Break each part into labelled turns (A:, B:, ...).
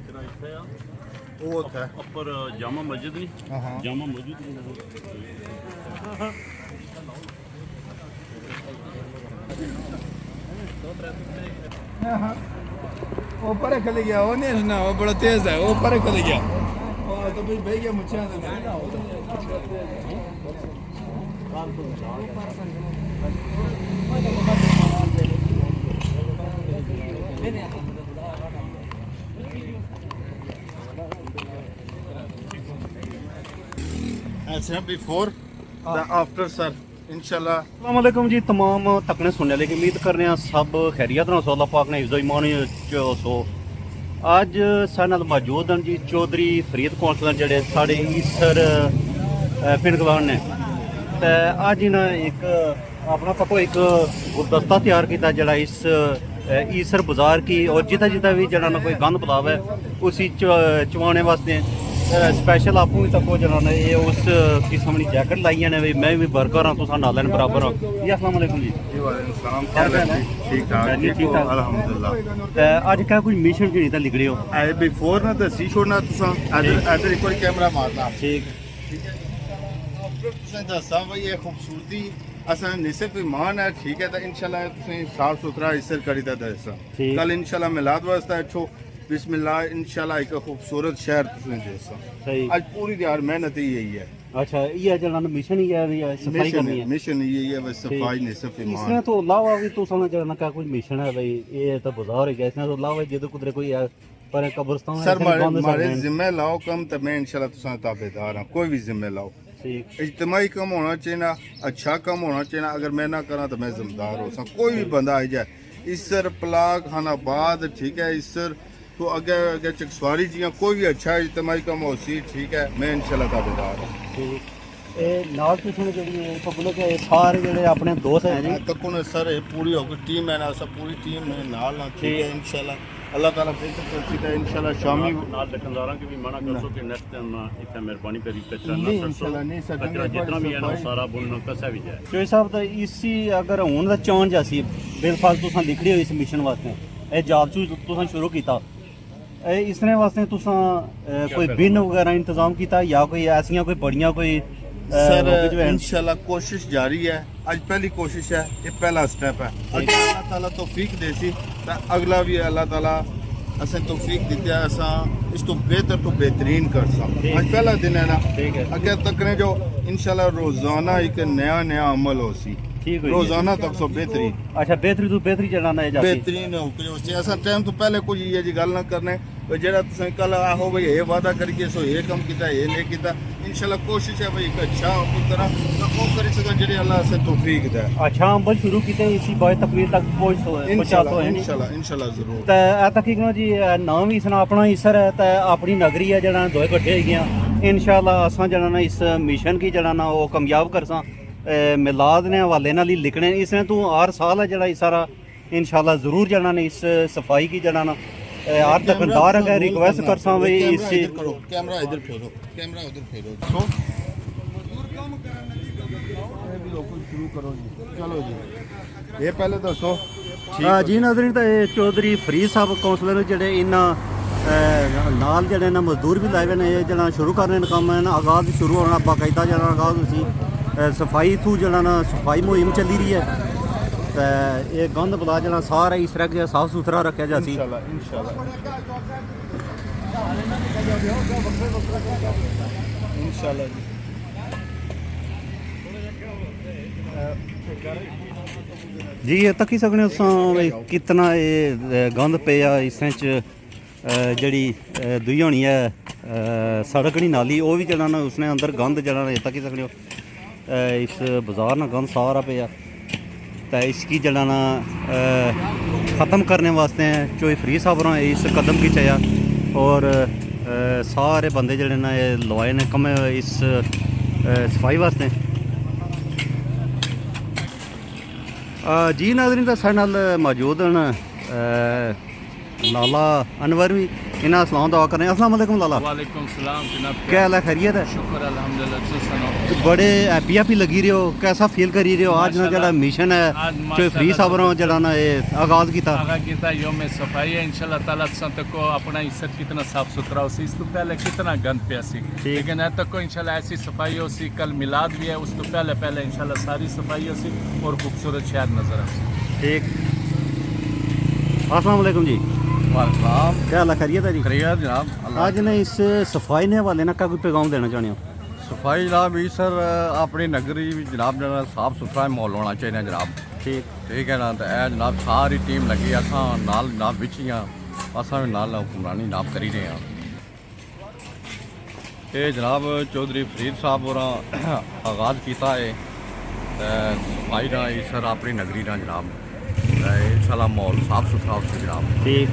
A: कचरा इतने आ
B: वो होता है
A: ऊपर जामा मस्जिद नहीं
B: हाँ
A: जामा मस्जिद
B: वो परे खले गया वो नहीं ना वो बड़ा तेज है वो परे खले गया तो भाई भाई क्या मुझे ऐसे बिफोर द आफ्टर सर इंशाल्लाह
C: अस्सलामुअलैकुम जी तमाम तकने सुनने वाले की उम्मीद करने सब खैरियत ना सो अल्लाह पाक ने इज़्ज़त ईमान सो अज साढ़े नाल मौजूद हैं जी चौधरी फरीद कौंसलर जेह्ड़े साढ़े ईसर पिंड गवान ने ते अज इन्हें एक अपना पक्को एक गुलदस्ता तैयार किया जेह्ड़ा इस ईसर बाजार की और जिता जिता भी जेह्ड़ा ना कोई गंद पलाव है उसी चवाने वास्ते स्पैशल आपू भी तको जना ये उस किस्म की जैकेट लाई ने भी मैं भी वर्कर हाँ तुम नाल बराबर हाँ जी अस्सलाम वालेकुम जी
B: ठीक ठाक
C: अल्हम्दुलिल्लाह अज क्या कोई मिशन जी तो लिखड़े हो
B: ऐ बिफोर ना दसी छोड़ना तुसा इधर एक बार कैमरा मारना
C: ठीक
B: आफ्टर तुसें दस्सा भाई ये खूबसूरती असा निसिफ ईमान है ठीक है तो इंशाल्लाह तुसें साफ सुथरा इसर करी दा दसा
C: ठीक।
B: कल इंशाल्लाह मिलाद वास्ते अच्छो बिस्मिल्लाह इंशाल्लाह एक खूबसूरत शहर तुसें जैसा
C: सही
B: आज पूरी यार मेहनत ही यही है
C: अच्छा ये जना मिशन ही है सफाई करनी है
B: मिशन यही है बस सफाई निसिफ
C: इसमें
B: ईमान
C: तो अलावा भी तो समझ जना क्या कोई मिशन है भाई ये तो बाजार है इसमें तो अलावा जिधर कुदरे कोई है पर कब्रिस्तान
B: सर मारे जिम्मे लाओ कम तो मैं इंशाल्लाह तुसा ताबेदार हां कोई भी जिम्मे लाओ
C: ठीक
B: इज्तमाही कम होना चाहिए ना अच्छा कम होना चाहिए ना अगर मैं ना करा तो मैं जिम्मेदार हो सकता कोई भी बंदा आ जाए इसर पलाग खानाबाद ठीक है इसर तो अगे अगे चकसवारी जी कोई भी अच्छा इज्तमाही कम हो सी ठीक है मैं इंशाल्लाह ताबेदार हूं
C: ठीक ਇਹ ਨਾਲ ਪਿਛਲੇ ਜਿਹੜੀ ਪਬਲਿਕ ਹੈ ਸਾਰੇ ਜਿਹੜੇ ਆਪਣੇ ਦੋਸਤ ਹੈ ਜੀ
B: तक उन्हें सर ये पूरी हो गई टीम है ना सब पूरी टीम है नाल ना ठीक है इंशाल्लाह अल्लाह ताला बेहतर करती है इंशाल्लाह शामी
A: नाल दुकानदारां की भी मना कर सो कि नेक्स्ट टाइम इतना मेहरबानी करी कचरा ना
B: नहीं,
A: सरसो
B: इंशाल्लाह नहीं सर,
A: कचरा जितना भी है ना वो सारा बुन कसा भी जाए
C: ਚੋਈ ਸਾਹਿਬ ਦਾ ਇਸੀ ਅਗਰ ਹੁਣ ਦਾ ਚੌਣ ਜਾਸੀ ਬਿਲਫਾਲ ਤੁਸੀਂ ਲਿਖੜੀ ਹੋਈ ਇਸ ਮਿਸ਼ਨ ਵਾਸਤੇ ਇਹ ਜਾਬ ਚੂ ਤੁਸੀਂ ਸ਼ੁਰੂ ਕੀਤਾ ਇਹ ਇਸਨੇ ਵਾਸਤੇ ਤੁਸੀਂ ਕੋਈ ਬਿਨ ਵਗੈਰਾ ਇੰਤਜ਼ਾਮ ਕੀਤਾ ਜਾਂ ਕੋਈ ਐਸੀਆਂ ਕੋਈ ਬੜੀਆਂ ਕੋਈ
B: सर इंशाल्लाह कोशिश जारी है आज पहली कोशिश है ये पहला स्टेप है अगर अल्लाह ताला तौफीक देसी तो अगला भी अल्लाह ताला असें तौफीक दित्ता असा इस तो बेहतरीन कर सकते आज पहला दिन है ना
C: ठीक है
B: अगे तक ने जो इंशाल्लाह रोजाना एक नया अमल हो सी
C: ठीक है
B: रोजाना तक सो बेहतरीन
C: अच्छा बेहतरी तो बेहतरी चलाना है जाती
B: बेहतरीन हो कि असा टाइम तो पहले कुछ ये जी गल ना करने जेड़ा तुसें कल आहो भाई ये वादा करिए सो ये कम कीता ये नहीं कीता इंशाल्लाह कोशिश है भाई एक अच्छा तरह तो करी सका जेड़ी अल्लाह से तौफीक दे
C: अच्छा अमल शुरू कीते इसी बाय तकरीर तक पहुंचा तो है
B: इंशाल्लाह जरूर
C: ਤੇ ਇਹ ਤਕਰੀਬਨ ਜੀ ਨਾਮ ਵੀ ਇਸਨਾ ਆਪਣਾ ਈਸਰ ਹੈ ਤੇ ਆਪਣੀ ਨਗਰੀ ਹੈ ਜਿਹੜਾ ਦੋਏ ਇਕੱਠੇ ਹੋ ਗਈਆਂ ਇਨਸ਼ਾਅੱਲਾ ਅਸਾਂ ਜਿਹੜਾ ਨਾ ਇਸ ਮਿਸ਼ਨ ਕੀ ਜਿਹੜਾ ਨਾ ਉਹ ਕਾਮਯਾਬ ਕਰਸਾਂ ਮਿਲਾਦ ਨੇ ਹਵਾਲੇ ਨਾਲ ਹੀ ਲਿਖਣੇ ਇਸਨੇ ਤੂੰ ਹਰ ਸਾਲ ਹੈ ਜਿਹੜਾ ਇਹ ਸਾਰਾ ਇਨਸ਼ਾਅੱਲਾ ਜ਼ਰੂਰ ਜਿਹੜਾ ਨੇ ਇਸ ਸਫਾਈ ਕੀ ਜਿਹੜਾ ਨਾ हर दुकानदार अगर रिक्वेस्ट कर सा भाई इससे
B: कैमरा इधर फेरो कैमरा उधर फेरो सो शुरू करो जी चलो जी ये पहले दसो
C: जी नाज़रीन तो चौधरी फरीद साहब कौंसलर जेह्ड़े इन्ना नाल जेह्ड़े ना मजदूर भी लाए हुए ने जेह्ड़ा शुरू करने कम्म है ना आगाज शुरू होना बाकायदा जेह्ड़ा आगाज उसी सफाई थू जेह्ड़ा ना सफाई मुहिम चली रही है तो ये गंद बला जेह्ड़ा सारा इस तरह साफ सुथरा रखा जासी
B: इंशाल्लाह
C: जी ये तक ही सकने भाई कितना ये गंद पिया इसने जड़ी दुई होनी है सड़क नी नाली वो भी जड़ा ना उसने अंदर गंद जड़ा ना तक ही सकने इस बाजार ना गंद सारा पिया तो इसकी जड़ा ना ख़त्म करने वास्ते चोई फरीद साहब ने इस कदम की चाया और सारे बंदे जड़े ना ये लवाए ने कम इस सफाई वास्ते जी नाज़रीन तो साढ़े नाल मौजूद हैं लाला अनवर भी इन्हें सलाम दुआ करने। अस्सलाम वालेकुम लाला।
D: वालेकुम सलाम जनाब,
C: क्या हाल है, खैरियत है?
D: शुक्र अल्हम्दुलिल्लाह। तुम सुनाओ?
C: बड़े हैप्पी लगी रहे हो, कैसा फील करी रहे हो आज ना जड़ा मिशन है
D: आज
C: जो फ्री साहब जड़ा ना ये आगाज किया?
D: आगा किता योम सफाई है इंशाल्लाह ताला संत को अपना इज्जत कितना साफ सुथरा हो सी, इस तो पहले कितना गंद पिया सी, लेकिन अब तक को इंशाल्लाह ऐसी सफाई हो सी। कल मिलाद भी है, उस तो पहले इंशाल्लाह सारी सफाई हो सी और खूबसूरत शहर नजर आ।
C: ठीक, अस्सलाम वालेकुम जी।
D: वालेकुम
C: क्या हाल है, खैरियत है जी?
D: खैरियत जनाब।
C: आज ने इस सफाई ने हवाले ना क्या कोई पैगाम देना चाहते हो?
E: सफाई जनाब भी सर अपनी नगरी भी जनाब जरा साफ सुथरा माहौल होना चाहिए जनाब। ठीक है ना, तो यह जनाब सारी टीम लगी असा नाल जनाब बिचियाँ असा भी नाल हुक्मरानी जनाब करी रहे हैं। ये जनाब चौधरी फरीद साहब और आगाज़ किया है सफाई का सर अपनी नगरी का जनाब इंशाल्लाह माहौल साफ सुथरा हो जनाब।
C: ठीक,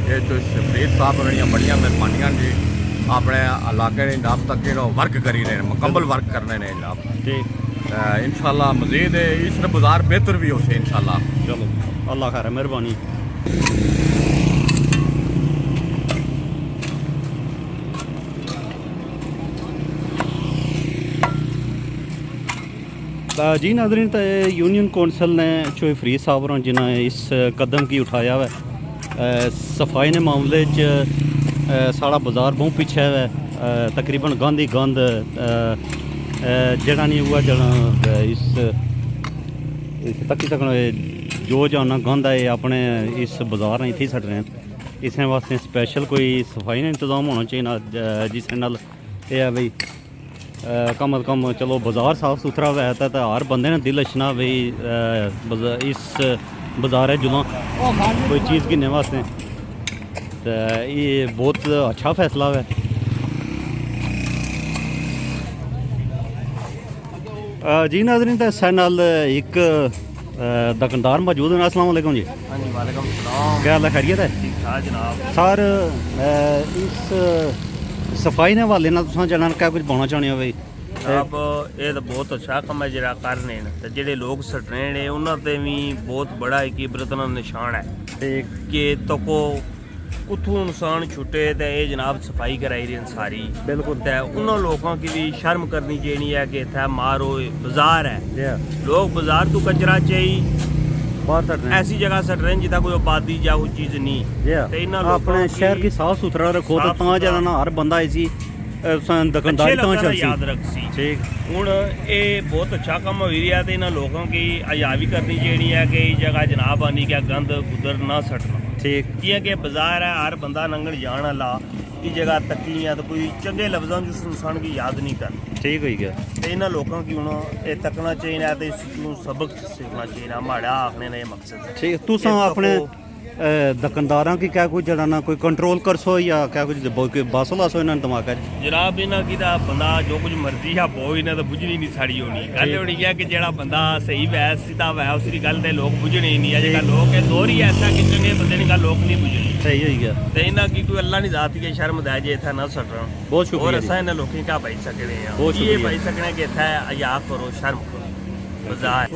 E: ये जो फरीद साहब और बड़िया मेहरबानियाँ जी अपने इलाके ने जनाब तक वर्क करी रहे हैं, मुकम्मल वर्क करने ने जनाब।
C: ठीक,
E: इंशाल्लाह मज़ीद इस बाजार बेहतर भी हो से इंशाल्लाह।
C: चलो अल्लाह खैर, मेहरबानी। जी नाज़रीन, तो यूनियन कौंसल ने शोएब फरीद साहब और जिन्हें इस कदम की उठाया हुआ है सफाई ने मामले साड़ा बाजार बहुत पीछे है, तकरीबन गंद ही गंद जड़ा नहीं हुआ जड़ा इस तक जो जाना गंद है अपने इस बाजार ने इतने सट रहे हैं। इस वास्ते स्पेशल कोई सफाई का इंतजाम होना चाहिए जिस नाल ये है भाई कम अज़ कम चलो बाजार साफ सुथरा हुआ है तो हर बंदे ने दिल अच्छना भाई इस बाजार है जुदा कोई चीज़ गिनने वास्ते, तो ये बहुत अच्छा फैसला है। जी नाज़रीन, तो इस नाल एक दुकानदार मौजूद हैं। अस्सलाम वालेकुम जी।
A: हाँ जी, वालेकुम सलाम।
C: क्या हाल है, खैरियत है?
A: ठीक ठाक जनाब।
C: सर इस सफाई ने हवाले ना तुसां चलना क्या कुछ पाना चाहते हो भाई?
A: आप ये तो बहुत अच्छा कम है जरा करने ते जेडे लोग सटने ने उन्हां ते भी बहुत बड़ा एक इबरत दा निशान है
C: ठीक,
A: कि तको कुत्थों इंसान छुटे ते ये जनाब सफाई कराई रही सारी
C: बिल्कुल।
A: ते उन्हां लोगों की भी शर्म करनी चाहिए है कि इत्थे मारो बाजार है,
C: या
A: लोग बाजार तो कचरा चाहिए
C: बाहर तक
A: ऐसी जगह सट रहे हैं जिदा कोई आबादी या कोई चीज़ नहीं।
C: या
A: ते इन्हां लोगों
C: अपने शहर की साफ सुथरा रखो तो
A: साफ
C: तां
A: सुथरा।
C: जाना हर बंदा इसी दुकानदारी
A: अच्छे
C: तां
A: लोगों का
C: चलसी।
A: याद रखसी।
C: ठीक,
A: हूँ ये बहुत अच्छा कम हो रहा है, तो इन्होंने लोगों की अजा भी करनी चाहिए है कि इस जगह जनाब आनी क्या गंद गुदर ना सटना।
C: ठीक,
A: जियां कि बाजार है, हर बंदा लंघन जान वाला इस जगह तकी है तो कोई चंगे लफ्जों जिस इंसान की याद नहीं करनी।
C: ठीक हो गया।
A: तो इन्होंने लोगों की हूँ ये तकना चाहिए तो इसको सबक सीखना चाहिए। माड़ा आखने का ये मकसद है।
C: ठीक, तुसां अपने दुकानदारां की क्या कुछ जड़ा ना कोई कंट्रोल कर सो या क्या कुछ बासो लासो इन्होंने दिमाग है?
A: जनाब इन्हों की बंदा जो कुछ मर्जी है बो इन्हें तो बुझनी नहीं साड़ी होनी गल होनी है कि जेड़ा बंदा सही वै सीधा वै उसकी गल तो लोग बुझने ही नहीं। अजकल लोग दौर ही ऐसा कि चंगे बंदे की गल लोग नहीं बुझनी।
C: सही हो गया।
A: तो इन्हों की कोई अल्लाह नहीं जाती है शर्म दे जे इतना ना सटन।
C: बहुत
A: और
C: शुक्रिया
A: असा इन्हें लोगों क्या पाई सकते हैं,
C: बहुत
A: ये
C: शुक्रिया।
A: पाई सकने कि इतना अजा करो शर्म करो बाजार।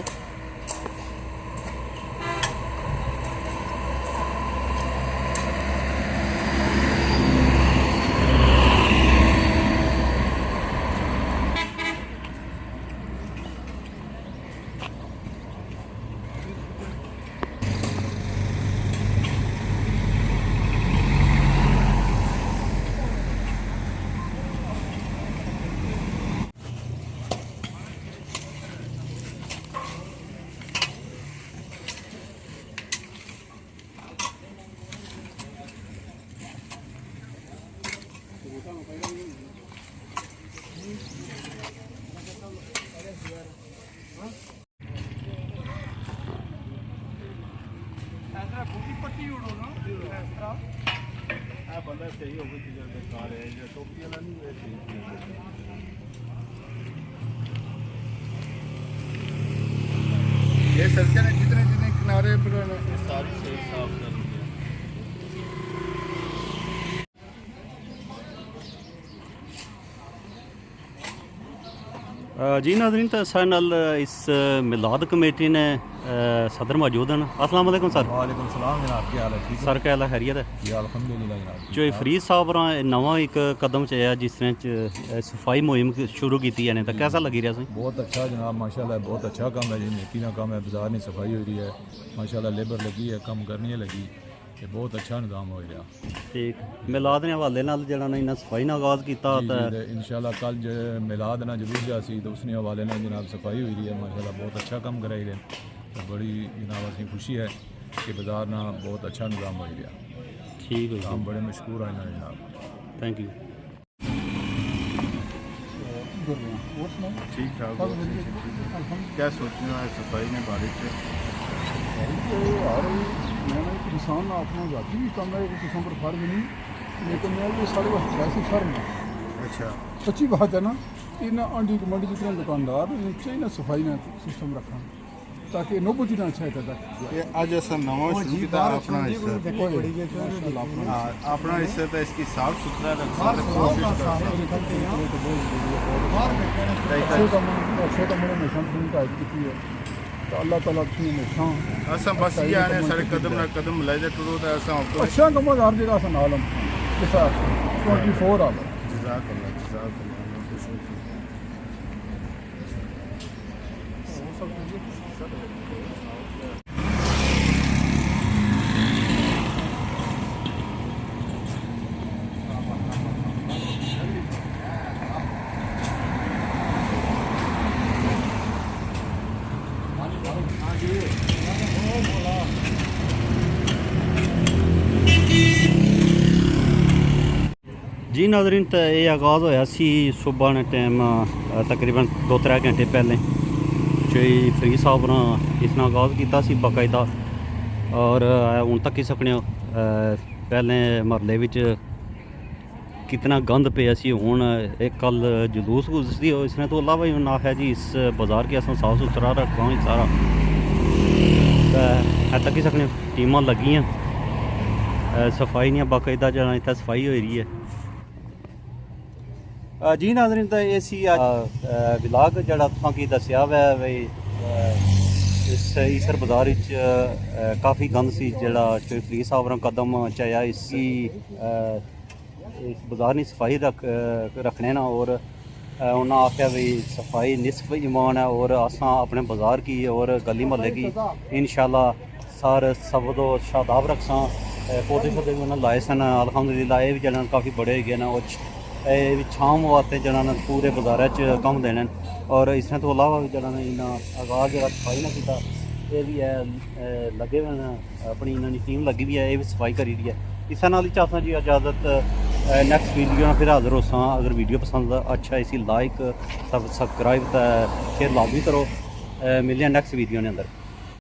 B: ये सड़कें ने जितने जितने किनारे पर ये सारी सही साफ कर दी है।
C: जी नाज़रीन, तो सारे नाल इस मिलाद कमेटी ने सदर मौजूद हैं। अस्सलाम वालेकुम सर।
F: वालेकुम सलाम जनाब, क्या हाल है? ठीक
C: सर क्या हाल है, खैरियत है?
F: है अल्हम्दुलिल्लाह जनाब।
C: जो फरीद साहब रा नवा एक कदम चया जिस तरह च सफाई मुहिम शुरू की है तो कैसा लगी रहा सी?
F: बहुत अच्छा जनाब, माशाल्लाह बहुत अच्छा काम है जी, नेकी ना काम है, बाजार में सफाई हो रही है माशाल्लाह, लेबर लगी है, कम करनी है लगी, ये बहुत अच्छा निज़ाम हो रहा।
C: ठीक, मिलाद के हवाले नाल जड़ा ने इन्ना सफाई ना आगाज़ किया तो
F: इंशाल्लाह कल जो मिलाद ना जरूर जा सी तो उसने हवाले ना जनाब सफाई हुई है माशाल्लाह, बहुत अच्छा काम कराई रहे, तो बड़ी जनाब असी खुशी है कि बाजार ना बहुत अच्छा निज़ाम हो रहा।
C: ठीक है,
F: हम बड़े मशहूर हैं जनाब।
C: Thank you.
B: ठीक ठाक हो। क्या सोचने वाले सफाई ने बारिश से
G: मैंने एक इंसान ना अपना जाती भी कम है, किसी पर फर्क नहीं, लेकिन मैं ये साढ़े पास ऐसी शर्म है।
B: अच्छा
G: सच्ची बात है ना, इन आंडी मंडी जितने दुकानदार चाहिए ना सफाई ना सिस्टम रखा ताकि नोबती ना अच्छा है तक
B: ये आज ऐसा नवा शुरू किया अपना हिस्सा। हाँ, अपना हिस्सा तो इसकी साफ सुथरा रखना की कोशिश करते हैं।
G: अच्छे तो मैंने हमेशा हिदायत की है तो अल्लाह ताला की हमेशा
B: असां बस ये आने सारे कदम ना कदम मिलाए टुरो तो ऐसा आपको
G: अच्छा कम हर जगह से नालम 24 आ
B: जज़ाकल्लाह जज़ाकल्लाह।
C: जी नाज़रीन, तो ये आगाज़ होया सी सुबह ने टाइम तकरीबन 2-3 घंटे पहले जो फरीद साहब ने इसने आगाज़ किया सी बाकायदा, और हूँ तक ही सकने पहले महल्ले विच कितना गंद पे सी। हूँ एक कल जुलूस गुजरती हो इसने तो अलावा उन्हें आख्या जी इस बाज़ार के अस साफ सुथरा रखा सारा, है तक ही सकने टीमां लगियां सफाई दियां बाकायदा जना इतना सफाई हो रही है। जी नाज़रीन, तो ये सी विलाग जड़ा तुसां की दस्या वै बई इस ईसर बाज़ार काफ़ी गंद सी जड़ा फरीद साहब ने कदम चाया इसी इस बाज़ार की सफाई रखने ना, और उन्हें आख्या भाई सफाई निसफ ईमान है और असां अपने बाज़ार की और गली महल्ले की इंशाल्लाह सार सब तो शादाब रखसा। पौधे शौधे भी उन्हें लाए सन अल्हम्दुलिल्लाह, ये भी जड़ा काफ़ी बड़े हो गए ना, और छांव वास्ते जड़ा पूरे बाज़ार च कम देने, और इसने तो अलावा भी जड़ा इन्हें आगाज़ जरा सफाई ना किया, ये भी है लगे हुए हैं अपनी इन्होंने टीम लगी भी है, ये भी सफाई करी रही है। इस नाल चाहता जी इजाज़त, नेक्स्ट वीडियो फिर हाजिर हो सा। अगर वीडियो पसंद अच्छा इसी लाइक सब्सक्राइब शेयर लाजमी करो, मिलने नेक्स्ट वीडियो ने अंदर।